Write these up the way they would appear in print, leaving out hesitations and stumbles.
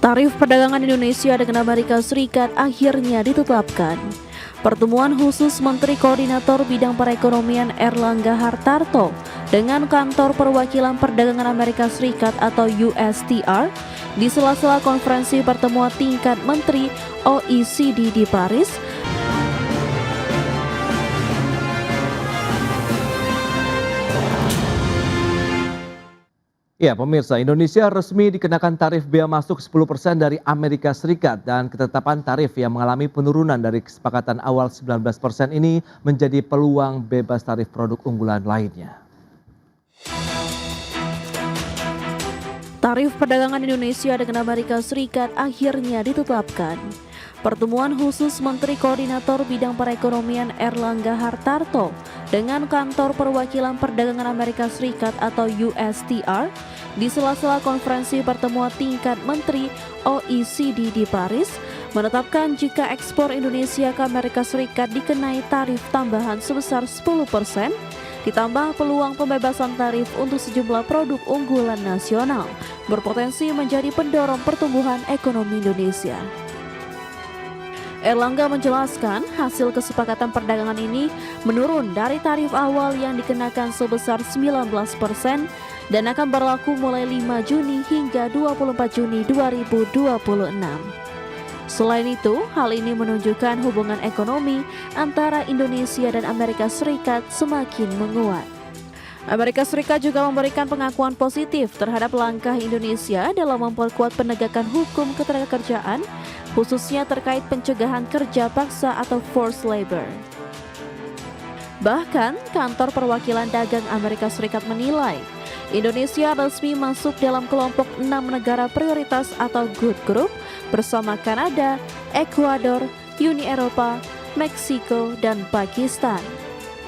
Tarif perdagangan Indonesia dengan Amerika Serikat akhirnya ditetapkan. Pertemuan khusus Menteri Koordinator Bidang Perekonomian Erlangga Hartarto dengan Kantor Perwakilan Perdagangan Amerika Serikat atau USTR di sela-sela konferensi pertemuan tingkat Menteri OECD di Paris. Ya, pemirsa, Indonesia resmi dikenakan tarif bea masuk 10% dari Amerika Serikat dan ketetapan tarif yang mengalami penurunan dari kesepakatan awal 19% ini menjadi peluang bebas tarif produk unggulan lainnya. Tarif perdagangan Indonesia dengan Amerika Serikat akhirnya ditetapkan. Pertemuan khusus Menteri Koordinator Bidang Perekonomian Erlangga Hartarto dengan Kantor Perwakilan Perdagangan Amerika Serikat atau USTR di sela-sela konferensi pertemuan tingkat Menteri OECD di Paris menetapkan jika ekspor Indonesia ke Amerika Serikat dikenai tarif tambahan sebesar 10%, ditambah peluang pembebasan tarif untuk sejumlah produk unggulan nasional berpotensi menjadi pendorong pertumbuhan ekonomi Indonesia. Erlangga menjelaskan hasil kesepakatan perdagangan ini menurun dari tarif awal yang dikenakan sebesar 19% dan akan berlaku mulai 5 Juni hingga 24 Juni 2026. Selain itu, hal ini menunjukkan hubungan ekonomi antara Indonesia dan Amerika Serikat semakin menguat. Amerika Serikat juga memberikan pengakuan positif terhadap langkah Indonesia dalam memperkuat penegakan hukum ketenagakerjaan, khususnya terkait pencegahan kerja paksa atau forced labor. Bahkan, Kantor Perwakilan Dagang Amerika Serikat menilai Indonesia resmi masuk dalam kelompok 6 negara prioritas atau Good Group bersama Kanada, Ekuador, Uni Eropa, Meksiko, dan Pakistan,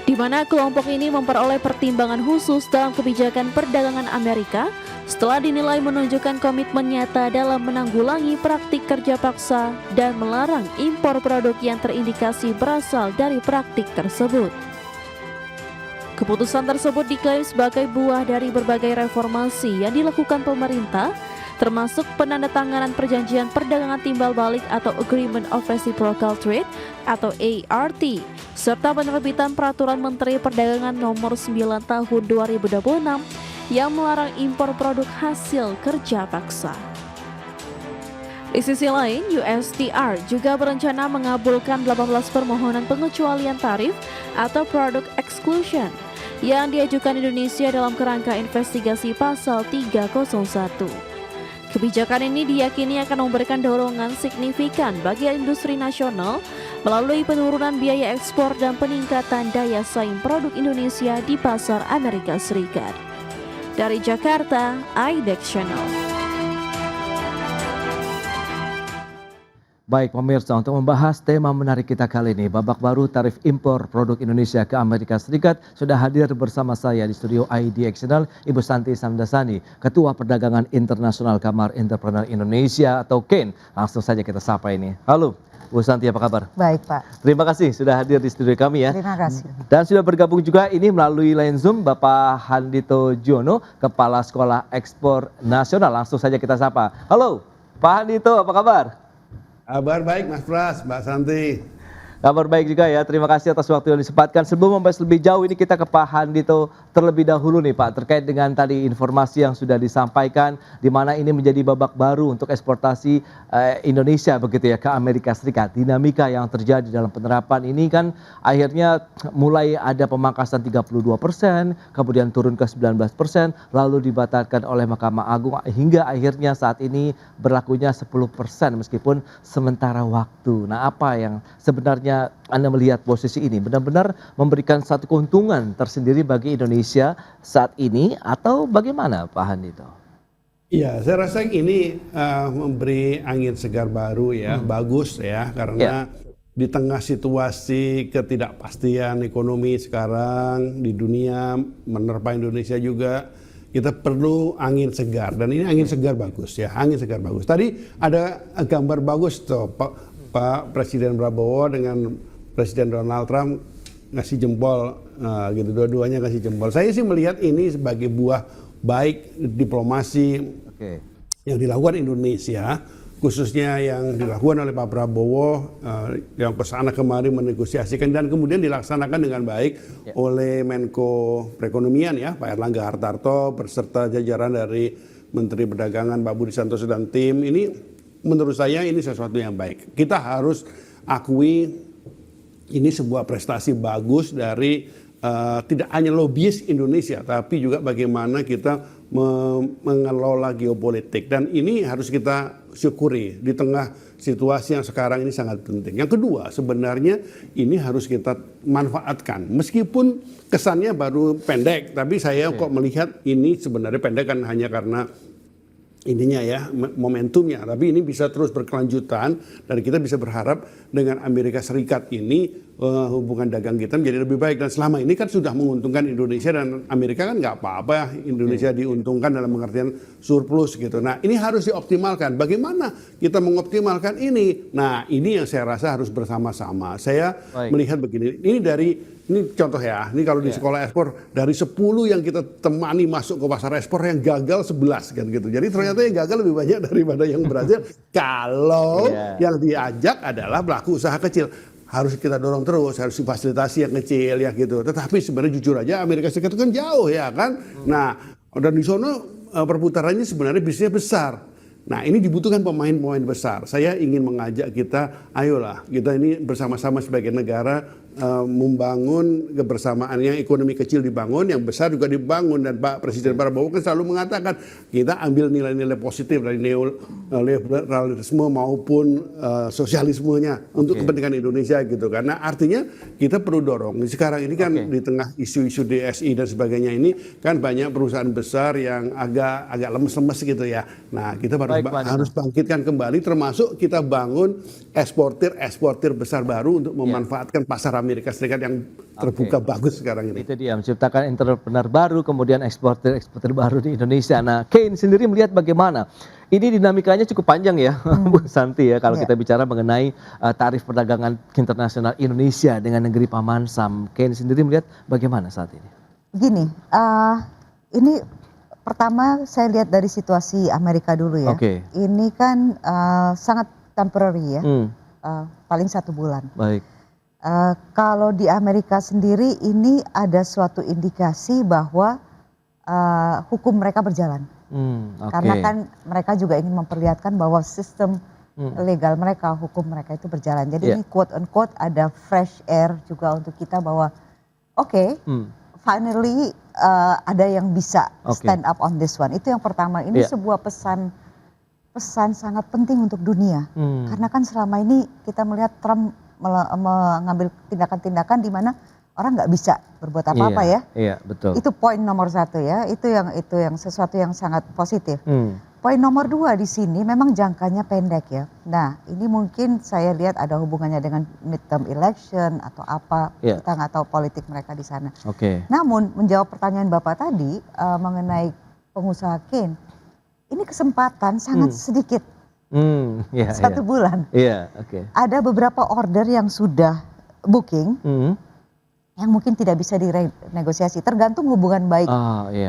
di mana kelompok ini memperoleh pertimbangan khusus dalam kebijakan perdagangan Amerika setelah dinilai menunjukkan komitmen nyata dalam menanggulangi praktik kerja paksa dan melarang impor produk yang terindikasi berasal dari praktik tersebut. Keputusan tersebut diklaim sebagai buah dari berbagai reformasi yang dilakukan pemerintah, termasuk penandatanganan perjanjian perdagangan timbal balik atau Agreement of Reciprocal Trade atau ART, serta penerbitan Peraturan Menteri Perdagangan Nomor 9 Tahun 2026 yang melarang impor produk hasil kerja paksa. Di sisi lain, USTR juga berencana mengabulkan 18 permohonan pengecualian tarif atau product exclusion yang diajukan Indonesia dalam kerangka investigasi pasal 301. Kebijakan ini diyakini akan memberikan dorongan signifikan bagi industri nasional melalui penurunan biaya ekspor dan peningkatan daya saing produk Indonesia di pasar Amerika Serikat. Dari Jakarta, IDEX Channel. Baik pemirsa, untuk membahas tema menarik kita kali ini, babak baru tarif impor produk Indonesia ke Amerika Serikat, sudah hadir bersama saya di studio IDX Channel, Ibu Santi Samdasani, Ketua Perdagangan Internasional Kamar Entrepreneur Indonesia atau KEIN. Langsung saja kita sapa ini. Halo, Bu Santi, apa kabar? Baik, Pak. Terima kasih sudah hadir di studio kami ya. Terima kasih. Dan sudah bergabung juga ini melalui line Zoom Bapak Handito Jono, Kepala Sekolah Ekspor Nasional. Langsung saja kita sapa. Halo, Pak Handito, apa kabar? Kabar baik Mas Pras, Mbak Santi. Kabar baik juga ya, terima kasih atas waktu yang disempatkan. Sebelum membahas lebih jauh ini kita ke Pak Handito terlebih dahulu nih Pak, terkait dengan tadi informasi yang sudah disampaikan, di mana ini menjadi babak baru untuk eksportasi Indonesia begitu ya ke Amerika Serikat. Dinamika yang terjadi dalam penerapan ini kan akhirnya mulai ada pemangkasan 32%, kemudian turun ke 19%, lalu dibatalkan oleh Mahkamah Agung hingga akhirnya saat ini berlakunya 10% meskipun sementara waktu. Nah, apa yang sebenarnya Anda melihat posisi ini benar-benar memberikan satu keuntungan tersendiri bagi Indonesia saat ini atau bagaimana Pak Handito? Iya, saya rasa ini memberi angin segar baru ya, bagus ya, karena di tengah situasi ketidakpastian ekonomi sekarang di dunia, menerpa Indonesia juga, kita perlu angin segar, dan ini angin segar bagus ya, angin segar bagus. Tadi ada gambar bagus tuh Pak Presiden Prabowo dengan Presiden Donald Trump ngasih jempol gitu, dua-duanya ngasih jempol. Saya sih melihat ini sebagai buah baik diplomasi yang dilakukan Indonesia khususnya yang dilakukan oleh Pak Prabowo yang kesana kemari menegosiasikan dan kemudian dilaksanakan dengan baik oleh Menko Perekonomian ya Pak Erlangga Hartarto beserta jajaran dari Menteri Perdagangan Pak Budi Santoso dan tim. Ini menurut saya ini sesuatu yang baik. Kita harus akui ini sebuah prestasi bagus dari tidak hanya lobbyis Indonesia tapi juga bagaimana kita mengelola geopolitik, dan ini harus kita syukuri di tengah situasi yang sekarang ini sangat penting. Yang kedua, sebenarnya ini harus kita manfaatkan meskipun kesannya baru pendek, tapi saya kok melihat ini sebenarnya pendek kan hanya karena ininya ya momentumnya, tapi ini bisa terus berkelanjutan dan kita bisa berharap dengan Amerika Serikat ini hubungan dagang kita menjadi lebih baik, dan selama ini kan sudah menguntungkan Indonesia dan Amerika kan nggak apa-apa Indonesia diuntungkan dalam pengertian surplus gitu. Nah ini harus dioptimalkan. Bagaimana kita mengoptimalkan ini? Nah ini yang saya rasa harus bersama-sama. Saya melihat begini, ini contoh ya, ini kalau di sekolah ekspor dari 10 yang kita temani masuk ke pasar ekspor yang gagal 11 kan gitu. Jadi ternyata yang gagal lebih banyak daripada yang berhasil. Kalau yang diajak adalah pelaku usaha kecil. Harus kita dorong terus, harus difasilitasi yang kecil ya gitu. Tetapi sebenarnya jujur aja Amerika Serikat itu kan jauh ya kan. Nah dan di sana perputarannya sebenarnya bisnisnya besar. Nah ini dibutuhkan pemain-pemain besar. Saya ingin mengajak kita, ayolah kita ini bersama-sama sebagai negara membangun kebersamaan, yang ekonomi kecil dibangun, yang besar juga dibangun. Dan Pak Presiden Prabowo kan selalu mengatakan kita ambil nilai-nilai positif dari neoliberalisme maupun sosialismenya untuk kepentingan Indonesia gitu. Karena artinya kita perlu dorong. Sekarang ini kan di tengah isu-isu DSI dan sebagainya ini kan banyak perusahaan besar yang agak lemes-lemes gitu ya. Nah kita harus bangkitkan kembali, termasuk kita bangun eksportir besar baru untuk memanfaatkan pasar Amerika Serikat yang terbuka bagus sekarang ini. Itu dia, menciptakan entrepreneur baru, kemudian eksportir baru di Indonesia. Nah, Kane sendiri melihat bagaimana? Ini dinamikanya cukup panjang ya, Bu Santi ya, kalau kita bicara mengenai tarif perdagangan internasional Indonesia dengan negeri Paman Sam. Kane sendiri melihat bagaimana saat ini? Gini, ini pertama saya lihat dari situasi Amerika dulu ya. Ini kan sangat temporary ya, paling 1 bulan. Baik. Kalau di Amerika sendiri ini ada suatu indikasi bahwa hukum mereka berjalan. Karena kan mereka juga ingin memperlihatkan bahwa sistem legal mereka, hukum mereka itu berjalan. Jadi ini quote unquote ada fresh air juga untuk kita bahwa finally ada yang bisa stand up on this one. Itu yang pertama. Ini sebuah pesan sangat penting untuk dunia. Karena kan selama ini kita melihat Trump mengambil tindakan-tindakan di mana orang nggak bisa berbuat apa-apa ya. Iya, betul. Itu poin nomor 1 ya. Itu yang sesuatu yang sangat positif. Poin nomor 2 di sini memang jangkanya pendek ya. Nah ini mungkin saya lihat ada hubungannya dengan midterm election atau apa. Kita nggak tahu politik mereka di sana. Namun menjawab pertanyaan Bapak tadi mengenai pengusaha Kane, ini kesempatan sangat sedikit. 1 bulan. Ada beberapa order yang sudah booking, yang mungkin tidak bisa direnegosiasi. Tergantung hubungan baik,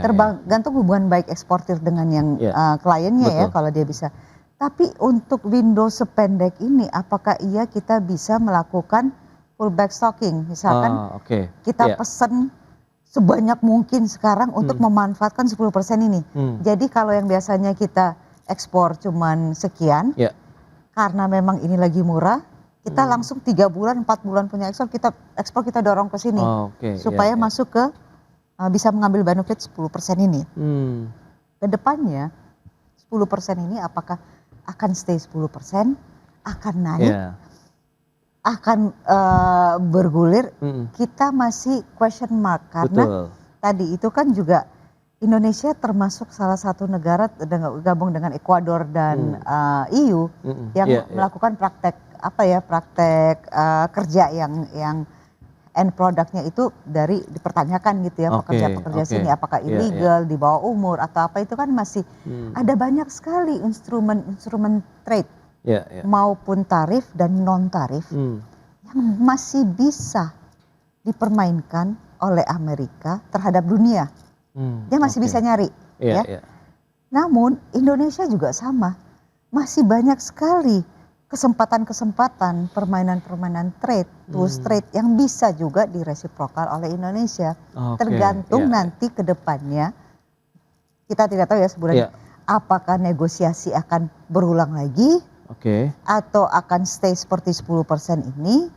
tergantung hubungan baik eksportir dengan yang kliennya ya, kalau dia bisa. Tapi untuk window sependek ini, apakah kita bisa melakukan pullback stocking? Misalkan kita pesen sebanyak mungkin sekarang untuk memanfaatkan 10% ini. Jadi kalau yang biasanya kita ekspor cuman sekian, karena memang ini lagi murah, kita langsung 3 bulan, 4 bulan punya ekspor kita dorong ke sini, supaya masuk ke bisa mengambil benefit 10% ini. Kedepannya 10% ini apakah akan stay 10%, akan naik, akan bergulir, kita masih question mark. Karena tadi itu kan juga Indonesia termasuk salah satu negara gabung dengan Ekuador dan EU yang melakukan praktek kerja yang end produknya itu dipertanyakan gitu ya, pekerja-pekerja sini apakah illegal, di bawah umur atau apa, itu kan masih ada banyak sekali instrumen trade maupun tarif dan non tarif yang masih bisa dipermainkan oleh Amerika terhadap dunia. Dia masih bisa nyari, Namun Indonesia juga sama. masih banyak sekali kesempatan-kesempatan permainan-permainan trade, tools trade yang bisa juga diresiprokal oleh Indonesia. Oke, Tergantung ya. nanti ke depannya, kita tidak tahu ya sebenarnya Ya. apakah negosiasi akan berulang lagi Oke. atau akan stay seperti 10% ini,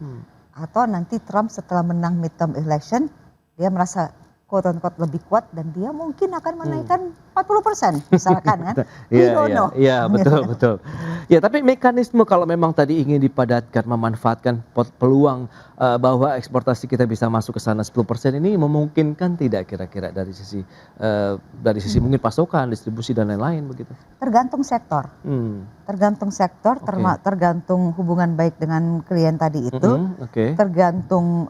atau nanti Trump setelah menang midterm election dia merasa quote unquote lebih kuat dan dia mungkin akan menaikkan 40% misalkan kan. We Iya, don't iya, know. iya, betul, betul. Ya, tapi mekanisme kalau memang tadi ingin dipadatkan, memanfaatkan peluang bahwa eksportasi kita bisa masuk ke sana 10% ini memungkinkan tidak kira-kira dari sisi mungkin pasokan, distribusi dan lain-lain begitu? Tergantung sektor. Hmm. Tergantung sektor, Oke. tergantung hubungan baik dengan klien tadi itu, Oke. tergantung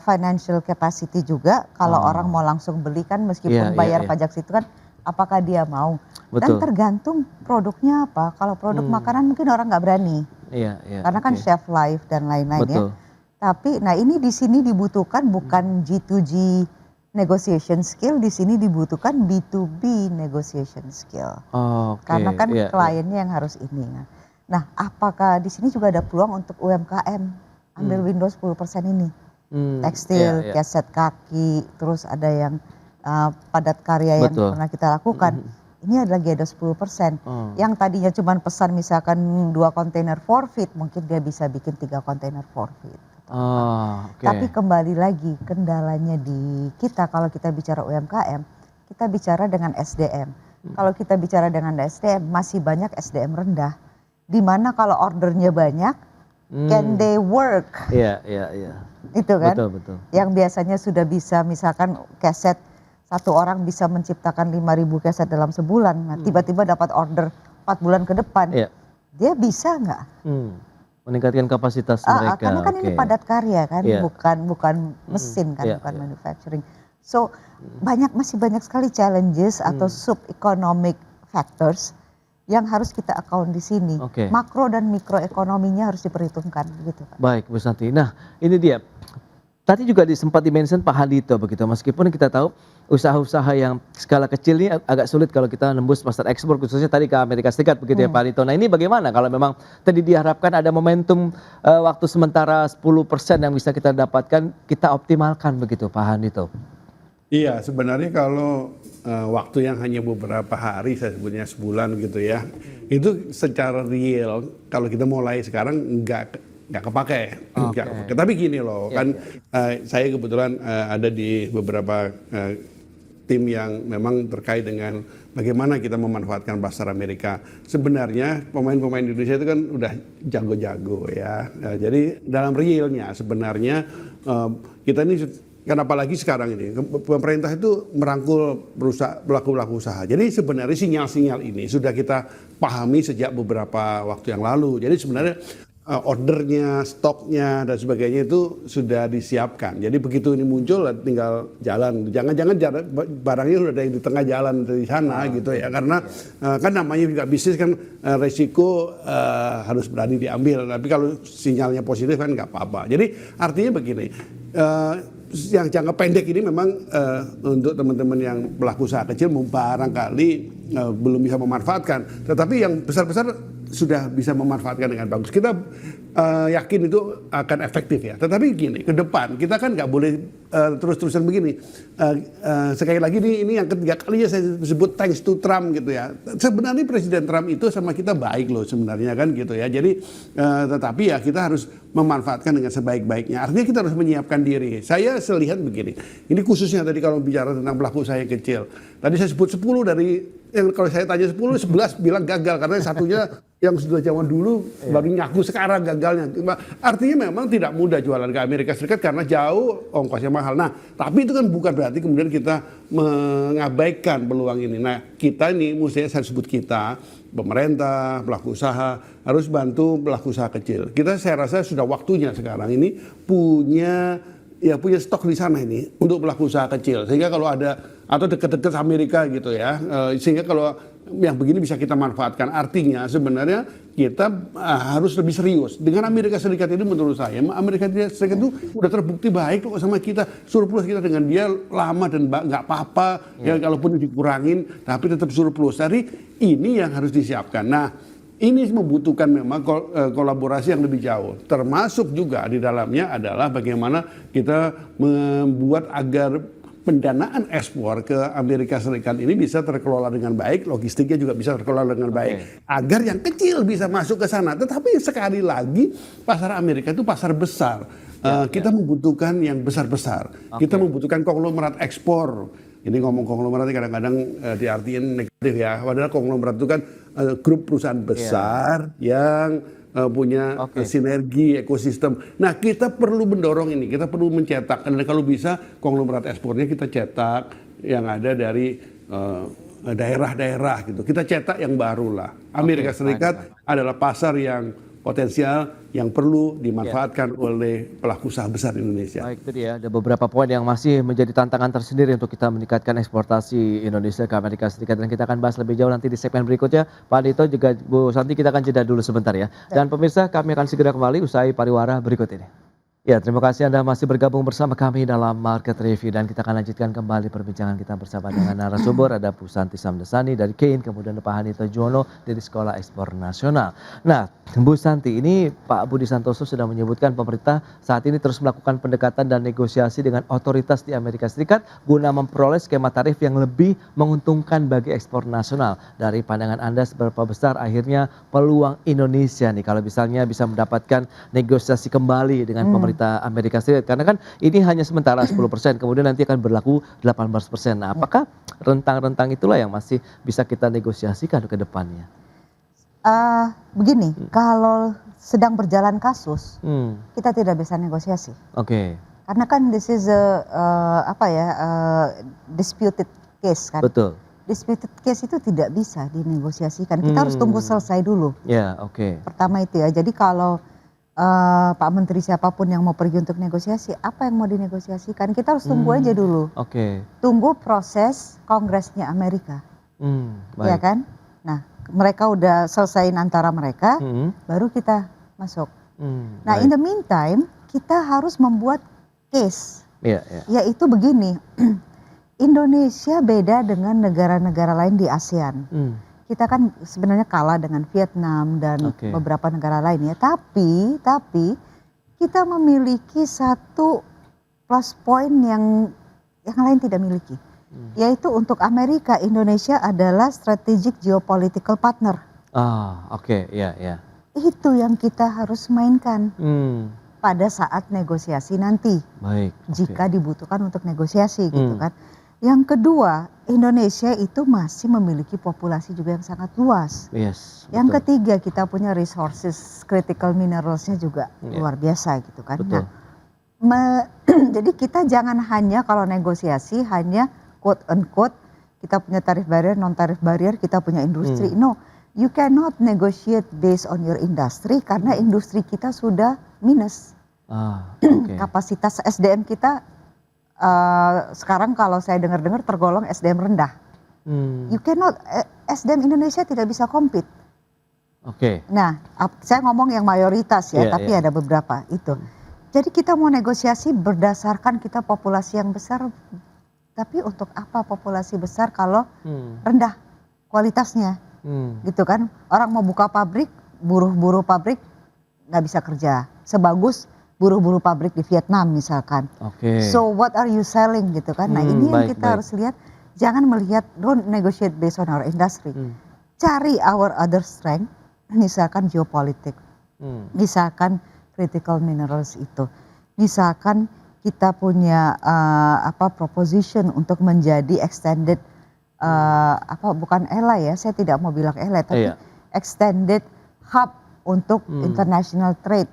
financial capacity juga. Kalau Oh. orang mau langsung beli kan Iya, meskipun iya, bayar iya. pajak situ kan, apakah dia mau? Dan Betul. tergantung produknya apa. Kalau produk makanan mungkin orang nggak berani, Iya, iya. karena kan oke. shelf life dan lain-lain ya. Betul. Tapi, nah ini di sini dibutuhkan bukan G2G negotiation skill, di sini dibutuhkan B2B negotiation skill. Oke. Karena kan iya, iya. kliennya yang harus ini. Nah, apakah di sini juga ada peluang untuk UMKM ambil Windows 10% ini? Tekstil, iya, iya. keset kaki, terus ada yang padat karya yang Betul. pernah kita lakukan. Ini ada lagi ada 10%. Oh. Yang tadinya cuma pesan misalkan 2 kontainer forfeit, mungkin dia bisa bikin 3 kontainer forfeit. Oh, oke. Tapi kembali lagi kendalanya di kita kalau kita bicara UMKM, kita bicara dengan SDM. Kalau kita bicara dengan SDM masih banyak SDM rendah. Di mana kalau ordernya banyak, can they work? Iya, iya, iya. Itu kan. Betul, betul. Yang biasanya sudah bisa misalkan keset satu orang bisa menciptakan 5.000 keset dalam sebulan. Nah, tiba-tiba dapat order 4 bulan ke depan. Iya. Dia bisa nggak? Meningkatkan kapasitas mereka. Karena kan ini oke. padat karya kan, Iya. bukan mesin kan, Iya, bukan iya. manufacturing. So masih banyak sekali challenges atau sub economic factors yang harus kita account di sini. Oke. Makro dan mikroekonominya harus diperhitungkan gitu Pak. Baik, Bu Santi. Nah, ini dia. Tadi juga sempat di-mention Pak Hadito begitu. Meskipun kita tahu usaha-usaha yang skala kecil ini agak sulit kalau kita nembus pasar ekspor khususnya tadi ke Amerika Serikat begitu ya Pak Hadito. Nah, ini bagaimana kalau memang tadi diharapkan ada momentum waktu sementara 10% yang bisa kita dapatkan, kita optimalkan begitu Pak Hadito. Iya, sebenarnya kalau waktu yang hanya beberapa hari, saya sebutnya sebulan gitu ya, itu secara real kalau kita mulai sekarang nggak kepake. Nggak kepake. Tapi gini loh, kan saya kebetulan ada di beberapa tim yang memang terkait dengan bagaimana kita memanfaatkan pasar Amerika. Sebenarnya pemain-pemain Indonesia itu kan udah jago-jago ya. Jadi dalam realnya sebenarnya kita ini kan apalagi sekarang ini pemerintah itu merangkul pelaku-pelaku usaha. Jadi sebenarnya sinyal-sinyal ini sudah kita pahami sejak beberapa waktu yang lalu. Jadi sebenarnya ordernya, stoknya dan sebagainya itu sudah disiapkan. Jadi begitu ini muncul tinggal jalan. Jangan-jangan barangnya sudah ada yang di tengah jalan dari sana gitu ya. Karena kan namanya juga bisnis kan resiko harus berani diambil. Tapi kalau sinyalnya positif kan nggak apa-apa. Jadi artinya begini. Yang jangka pendek ini memang untuk teman-teman yang pelaku usaha kecil barangkali belum bisa memanfaatkan, tetapi yang besar-besar sudah bisa memanfaatkan dengan bagus. Kita yakin itu akan efektif ya. Tetapi gini, ke depan kita kan nggak boleh terus-terusan begini. Sekali lagi ini yang ketiga kalinya saya sebut thanks to Trump gitu ya. Sebenarnya Presiden Trump itu sama kita baik loh sebenarnya kan gitu ya. Jadi tetapi ya kita harus memanfaatkan dengan sebaik-baiknya. Artinya kita harus menyiapkan diri. Saya lihat begini. Ini khususnya tadi kalau bicara tentang pelaku usaha yang kecil. Tadi saya sebut 10 dari yang kalau saya tanya 10, 11 bilang gagal karena satunya yang sudah zaman dulu baru nyaku sekarang gagalnya. Artinya memang tidak mudah jualan ke Amerika Serikat karena jauh, ongkosnya mahal. Nah, tapi itu kan bukan berarti kemudian kita mengabaikan peluang ini. Nah, kita ini mestinya saya sebut kita, pemerintah, pelaku usaha harus bantu pelaku usaha kecil. Saya rasa sudah waktunya sekarang ini punya stok di sana ini untuk pelaku usaha kecil. Sehingga kalau ada atau dekat-dekat Amerika gitu ya, sehingga kalau yang begini bisa kita manfaatkan. Artinya sebenarnya kita harus lebih serius dengan Amerika Serikat ini. Menurut saya Amerika Serikat itu udah terbukti baik kok sama kita. Surplus kita dengan dia lama dan nggak apa-apa ya, kalaupun dikurangin tapi tetap surplus. Jadi ini yang harus disiapkan. Nah, ini membutuhkan memang kolaborasi yang lebih jauh. Termasuk juga di dalamnya adalah bagaimana kita membuat agar pendanaan ekspor ke Amerika Serikat ini bisa terkelola dengan baik, logistiknya juga bisa terkelola dengan baik, agar yang kecil bisa masuk ke sana. Tetapi sekali lagi pasar Amerika itu pasar besar. Kita membutuhkan yang besar-besar. Kita membutuhkan konglomerat ekspor. Ini ngomong konglomerat kadang-kadang diartiin negatif ya. Padahal konglomerat itu kan grup perusahaan besar yang punya sinergi ekosistem. Nah, kita perlu mendorong ini, kita perlu mencetak. Dan kalau bisa konglomerat ekspornya kita cetak yang ada dari daerah-daerah gitu. Kita cetak yang baru lah. Amerika Serikat adalah pasar yang potensial yang perlu dimanfaatkan oleh pelaku usaha besar Indonesia. Baik, itu dia ada beberapa poin yang masih menjadi tantangan tersendiri untuk kita meningkatkan eksportasi Indonesia ke Amerika Serikat, dan kita akan bahas lebih jauh nanti di segmen berikutnya. Pak Dito juga Bu Santi, kita akan jeda dulu sebentar ya. Dan pemirsa, kami akan segera kembali usai pariwara berikut ini. Ya, terima kasih Anda masih bergabung bersama kami dalam Market Review, dan kita akan lanjutkan kembali perbincangan kita bersama dengan narasumber. Ada Bu Santi Samdasani dari Kein, kemudian Pak Hanito Juwono dari Sekolah Ekspor Nasional. Nah, Bu Santi, ini Pak Budi Santoso sudah menyebutkan pemerintah saat ini terus melakukan pendekatan dan negosiasi dengan otoritas di Amerika Serikat guna memperoleh skema tarif yang lebih menguntungkan bagi ekspor nasional. Dari pandangan Anda, seberapa besar akhirnya peluang Indonesia nih kalau misalnya bisa mendapatkan negosiasi kembali dengan pemerintah Amerika Serikat, karena kan ini hanya sementara 10%, kemudian nanti akan berlaku 18%. Nah, apakah rentang-rentang itulah yang masih bisa kita negosiasikan ke depannya? Begini, kalau sedang berjalan kasus, kita tidak bisa negosiasi. Karena kan this is disputed case kan. Betul. Disputed case itu tidak bisa dinegosiasikan. Kita harus tunggu selesai dulu. Pertama itu ya. Jadi kalau Pak Menteri siapapun yang mau pergi untuk negosiasi, apa yang mau dinegosiasikan? Kita harus tunggu aja dulu. Tunggu proses Kongresnya Amerika. Ya kan? Nah, mereka udah selesaiin antara mereka, baru kita masuk. Nah, in the meantime, kita harus membuat case. Yaitu begini, Indonesia beda dengan negara-negara lain di ASEAN. Kita kan sebenarnya kalah dengan Vietnam dan beberapa negara lain ya. Tapi kita memiliki satu plus point yang lain tidak miliki. Yaitu untuk Amerika, Indonesia adalah strategic geopolitical partner. Itu yang kita harus mainkan pada saat negosiasi nanti. Jika dibutuhkan untuk negosiasi gitu kan. Yang kedua, Indonesia itu masih memiliki populasi juga yang sangat luas. Yang ketiga, kita punya resources, critical mineralsnya juga luar biasa gitu kan. Nah, jadi kita jangan hanya kalau negosiasi hanya quote unquote kita punya tarif barrier, non tarif barrier, kita punya industri. No, you cannot negotiate based on your industry karena industri kita sudah minus. Kapasitas SDM kita sekarang kalau saya dengar-dengar tergolong SDM rendah. You cannot, SDM Indonesia tidak bisa compete. Nah, saya ngomong yang mayoritas ya, tapi ada beberapa itu. Jadi kita mau negosiasi berdasarkan kita populasi yang besar, tapi untuk apa populasi besar kalau rendah kualitasnya, gitu kan? Orang mau buka pabrik, buruh-buruh pabrik nggak bisa kerja sebagus buruh-buruh pabrik di Vietnam misalkan. So what are you selling gitu kan? Nah ini yang kita harus lihat. Jangan melihat don't negotiate based on our industry. Cari our other strength. Misalkan geopolitik. Misalkan critical minerals itu. Misalkan kita punya proposition untuk menjadi extended bukan ally ya. Saya tidak mau bilang ally tapi extended hub untuk international trade.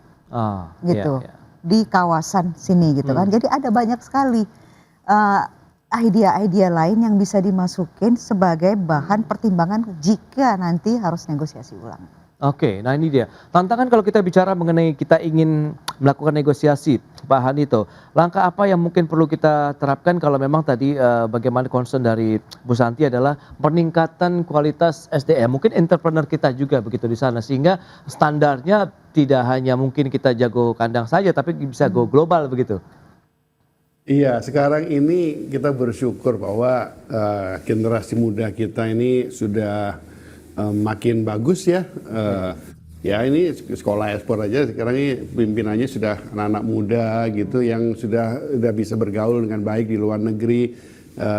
Gitu. Di kawasan sini gitu kan. Jadi ada banyak sekali idea-idea lain yang bisa dimasukin sebagai bahan pertimbangan jika nanti harus negosiasi ulang. Nah ini dia. Tantangan kalau kita bicara mengenai kita ingin melakukan negosiasi, Pak Hanito. Langkah apa yang mungkin perlu kita terapkan kalau memang tadi bagaimana concern dari Bu Santi adalah peningkatan kualitas SDM. Mungkin entrepreneur kita juga begitu di sana sehingga standarnya tidak hanya mungkin kita jago kandang saja tapi bisa go global begitu. Iya, sekarang ini kita bersyukur bahwa generasi muda kita ini sudah makin bagus ya. Ya ini sekolah ekspor aja sekarang ini pimpinannya sudah anak-anak muda gitu yang sudah bisa bergaul dengan baik di luar negeri,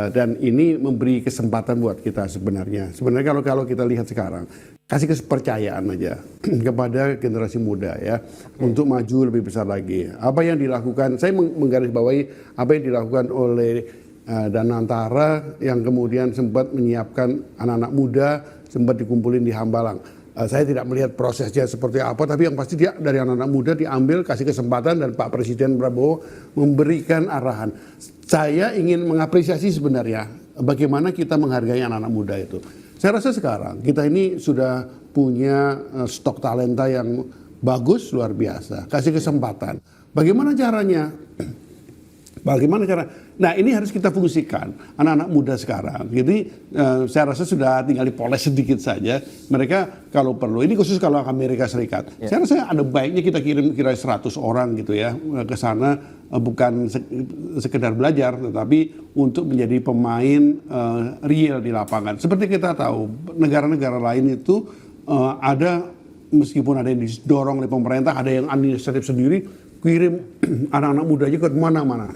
dan ini memberi kesempatan buat kita sebenarnya. Sebenarnya kalau kita lihat sekarang, kasih kepercayaan aja kepada generasi muda ya untuk maju lebih besar lagi. Apa yang dilakukan, saya menggarisbawahi apa yang dilakukan oleh Danantara yang kemudian sempat menyiapkan anak-anak muda, sempat dikumpulin di Hambalang. Saya tidak melihat prosesnya seperti apa, tapi yang pasti dia dari anak-anak muda diambil, kasih kesempatan, dan Pak Presiden Prabowo memberikan arahan. Saya ingin mengapresiasi sebenarnya bagaimana kita menghargai anak-anak muda itu. Saya rasa sekarang kita ini sudah punya stok talenta yang bagus, luar biasa. Kasih kesempatan. Bagaimana caranya? Bagaimana cara? Nah ini harus kita fungsikan anak-anak muda sekarang. Jadi saya rasa sudah tinggal dipoles sedikit saja. Mereka kalau perlu, ini khusus kalau Amerika Serikat. Saya rasa ada baiknya kita kirim kira 100 orang gitu ya ke sana, bukan sekedar belajar, tetapi untuk menjadi pemain real di lapangan. Seperti kita tahu negara-negara lain itu ada, meskipun ada yang didorong oleh pemerintah, ada yang inisiatif sendiri, kirim anak-anak mudanya ke mana-mana.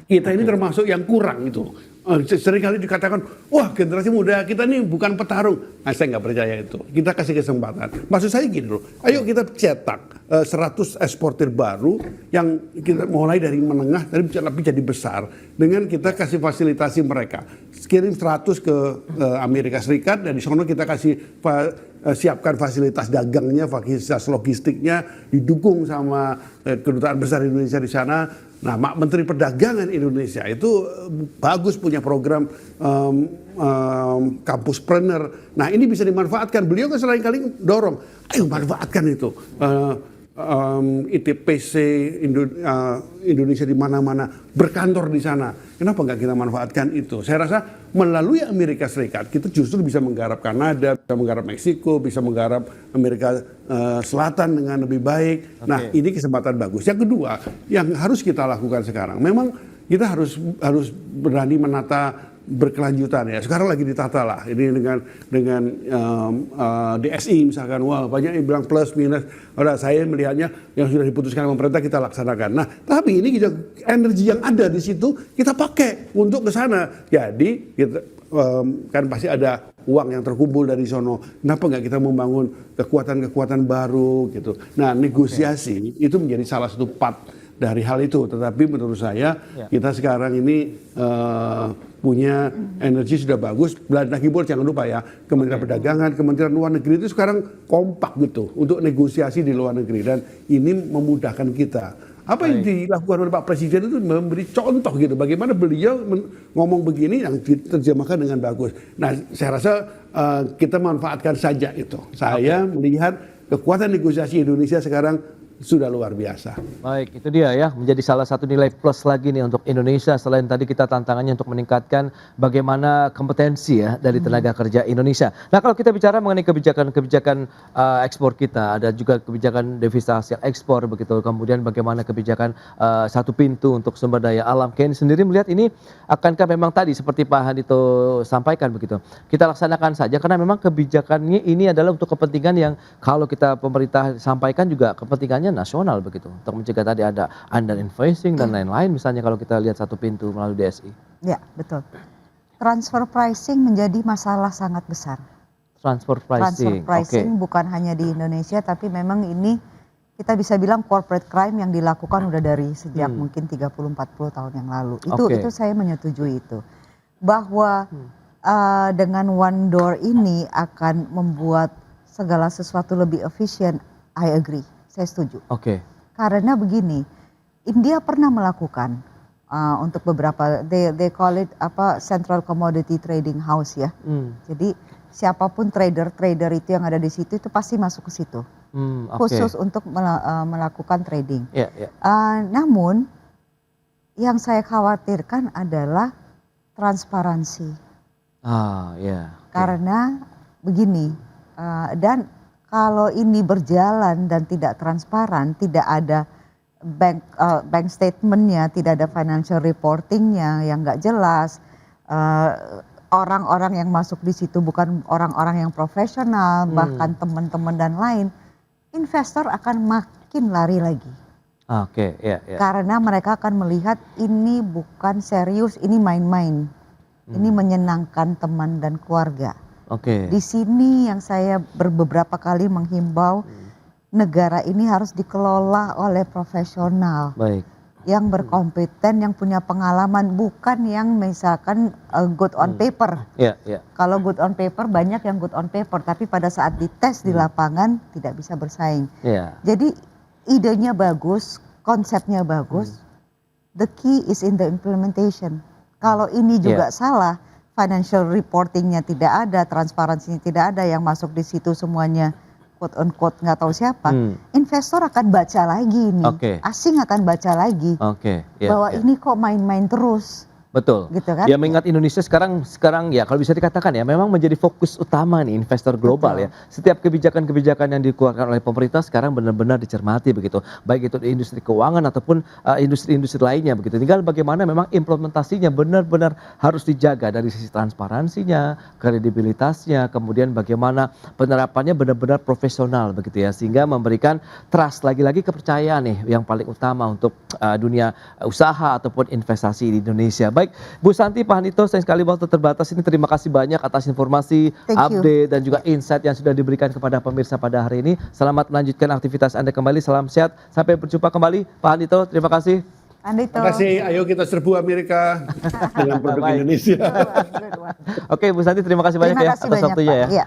Kita ini termasuk yang kurang itu. Seringkali dikatakan, wah generasi muda kita ini bukan petarung. Nah, saya nggak percaya itu. Kita kasih kesempatan. Maksud saya gini loh, ayo kita cetak 100 eksportir baru yang kita mulai dari menengah tapi jadi besar dengan kita kasih fasilitasi mereka. Kirim 100 ke Amerika Serikat, dan di sana kita kasih siapkan fasilitas dagangnya, fasilitas logistiknya, didukung sama kedutaan besar Indonesia di sana. Nah, Menteri Perdagangan Indonesia itu bagus punya program Kampuspreneur. Nah, ini bisa dimanfaatkan. Beliau kan sering kali dorong, ayo manfaatkan itu. ITPC Indonesia di mana-mana berkantor di sana. Kenapa nggak kita manfaatkan itu? Saya rasa melalui Amerika Serikat kita justru bisa menggarap Kanada, bisa menggarap Meksiko, bisa menggarap Amerika Selatan dengan lebih baik. Nah, ini kesempatan bagus. Yang kedua, yang harus kita lakukan sekarang, memang kita harus berani menata berkelanjutan ya. Sekarang lagi ditata lah. Ini dengan DSI misalkan, wah banyak yang bilang plus minus. Udah, saya melihatnya yang sudah diputuskan pemerintah kita laksanakan. Nah, tapi ini energi yang ada di situ kita pakai untuk ke sana. Jadi kita kan pasti ada uang yang terkumpul dari sono. Kenapa nggak kita membangun kekuatan-kekuatan baru gitu. Nah, negosiasi itu menjadi salah satu part dari hal itu. Tetapi menurut saya kita sekarang ini punya energi sudah bagus. Lagi pula jangan lupa ya, Kementerian Perdagangan, Kementerian Luar Negeri itu sekarang kompak gitu untuk negosiasi di luar negeri, dan ini memudahkan kita. Apa yang dilakukan oleh Pak Presiden itu memberi contoh gitu, bagaimana beliau ngomong begini yang diterjemahkan dengan bagus. Nah, saya rasa kita manfaatkan saja itu. Saya melihat kekuatan negosiasi Indonesia sekarang sudah luar biasa. Baik, itu dia ya, menjadi salah satu nilai plus lagi nih untuk Indonesia. Selain tadi kita tantangannya untuk meningkatkan bagaimana kompetensi ya dari tenaga kerja Indonesia. Nah, kalau kita bicara mengenai kebijakan ekspor kita, ada juga kebijakan devisa hasil ekspor begitu. Kemudian bagaimana kebijakan satu pintu untuk sumber daya alam. Ken sendiri melihat ini akankah memang tadi seperti Pak Handito sampaikan begitu, kita laksanakan saja karena memang kebijakannya ini adalah untuk kepentingan yang kalau kita pemerintah sampaikan juga kepentingannya nasional begitu, untuk mencegah tadi ada under invoicing dan lain-lain, misalnya kalau kita lihat satu pintu melalui DSI. Ya, betul. Transfer pricing menjadi masalah sangat besar. Transfer pricing bukan hanya di Indonesia, tapi memang ini kita bisa bilang corporate crime yang dilakukan udah dari sejak mungkin 30-40 tahun yang lalu. Itu saya menyetujui itu. Bahwa dengan one door ini akan membuat segala sesuatu lebih efisien, I agree. Saya setuju. Karena begini, India pernah melakukan untuk beberapa, they call it Central Commodity Trading House ya. Jadi siapapun trader itu yang ada di situ itu pasti masuk ke situ, khusus untuk melakukan trading. Namun yang saya khawatirkan adalah transparansi. Karena begini, dan kalau ini berjalan dan tidak transparan, tidak ada bank statementnya, tidak ada financial reportingnya yang nggak jelas, orang-orang yang masuk di situ bukan orang-orang yang profesional, bahkan teman-teman dan lain, investor akan makin lari lagi. Oke, ya. Karena mereka akan melihat ini bukan serius, ini main-main. Ini menyenangkan teman dan keluarga. Oke. Di sini yang saya beberapa kali menghimbau, negara ini harus dikelola oleh profesional. Baik. Yang berkompeten, yang punya pengalaman, bukan yang misalkan good on paper. Ya. Kalau good on paper, banyak yang good on paper, tapi pada saat dites di lapangan tidak bisa bersaing. Ya. Jadi idenya bagus, konsepnya bagus, the key is in the implementation. Kalau ini juga salah, financial reportingnya tidak ada, transparansinya tidak ada, yang masuk di situ semuanya quote on quote nggak tahu siapa, investor akan baca lagi ini, asing akan baca lagi, bahwa ini kok main-main terus. Betul. Gitu kan? Ya mengingat Indonesia sekarang ya kalau bisa dikatakan ya memang menjadi fokus utama nih investor global. Betul. Ya. Setiap kebijakan-kebijakan yang dikeluarkan oleh pemerintah sekarang benar-benar dicermati begitu. Baik itu di industri keuangan ataupun industri-industri lainnya begitu. Tinggal bagaimana memang implementasinya benar-benar harus dijaga dari sisi transparansinya, kredibilitasnya, kemudian bagaimana penerapannya benar-benar profesional begitu ya, sehingga memberikan trust, lagi-lagi kepercayaan nih yang paling utama untuk dunia usaha ataupun investasi di Indonesia. Baik, Bu Santi, Pak Handito, sayang sekali waktu terbatas ini, terima kasih banyak atas informasi, update dan juga insight yang sudah diberikan kepada pemirsa pada hari ini. Selamat melanjutkan aktivitas Anda kembali, salam sehat, sampai berjumpa kembali. Pak Handito, terima kasih. Terima kasih, ayo kita serbu Amerika dengan produk Indonesia. Oke, Bu Santi, terima kasih banyak atas waktunya ya.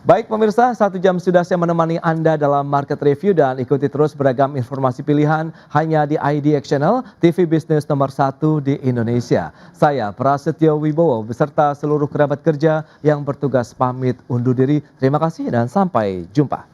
Baik pemirsa, 1 jam sudah saya menemani Anda dalam Market Review dan ikuti terus beragam informasi pilihan hanya di IDX Channel, TV bisnis nomor 1 di Indonesia. Saya Prasetyo Wibowo beserta seluruh kerabat kerja yang bertugas pamit undur diri. Terima kasih dan sampai jumpa.